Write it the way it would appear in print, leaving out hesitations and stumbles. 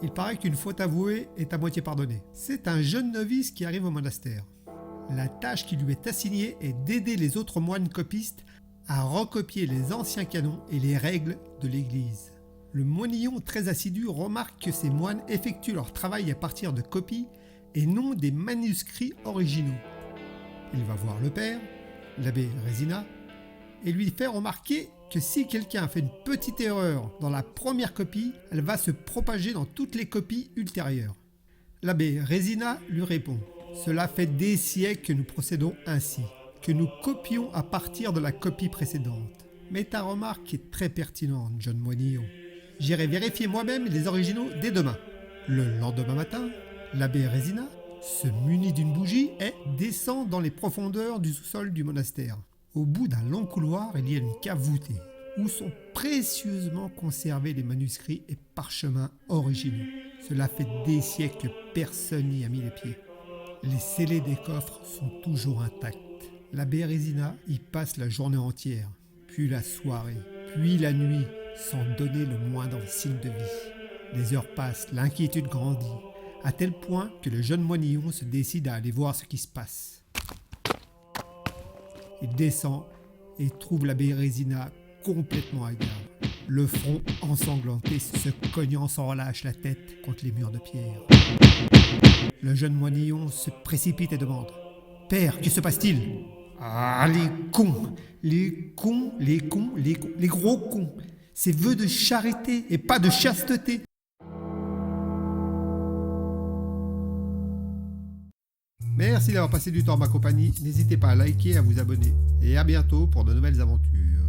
Il paraît qu'une faute avouée est à moitié pardonnée. C'est un jeune novice qui arrive au monastère. La tâche qui lui est assignée est d'aider les autres moines copistes à recopier les anciens canons et les règles de l'Église. Le moinillon très assidu remarque que ces moines effectuent leur travail à partir de copies et non des manuscrits originaux. Il va voir le père, l'abbé Résina, et lui fait remarquer que si quelqu'un fait une petite erreur dans la première copie, elle va se propager dans toutes les copies ultérieures. L'abbé Résina lui répond « Cela fait des siècles que nous procédons ainsi, que nous copions à partir de la copie précédente. Mais ta remarque est très pertinente, jeune moinillon. J'irai vérifier moi-même les originaux dès demain. » Le lendemain matin, l'abbé Résina se munit d'une bougie et descend dans les profondeurs du sous-sol du monastère. Au bout d'un long couloir, il y a une cave voûtée, où sont précieusement conservés les manuscrits et parchemins originaux. Cela fait des siècles que personne n'y a mis les pieds. Les scellés des coffres sont toujours intacts. L'abbé Résina y passe la journée entière, puis la soirée, puis la nuit, sans donner le moindre signe de vie. Les heures passent, l'inquiétude grandit, à tel point que le jeune moinillon se décide à aller voir ce qui se passe. Il descend et trouve l'abbé Résina complètement hagard, le front ensanglanté, se cognant sans relâche la tête contre les murs de pierre. Le jeune moinillon se précipite et demande « Père, que se passe-t-il ?»« Ah, les cons, les cons, les cons, les cons, les gros cons. C'est vœux de charité et pas de chasteté. » Merci d'avoir passé du temps en ma compagnie. N'hésitez pas à liker et à vous abonner. Et à bientôt pour de nouvelles aventures.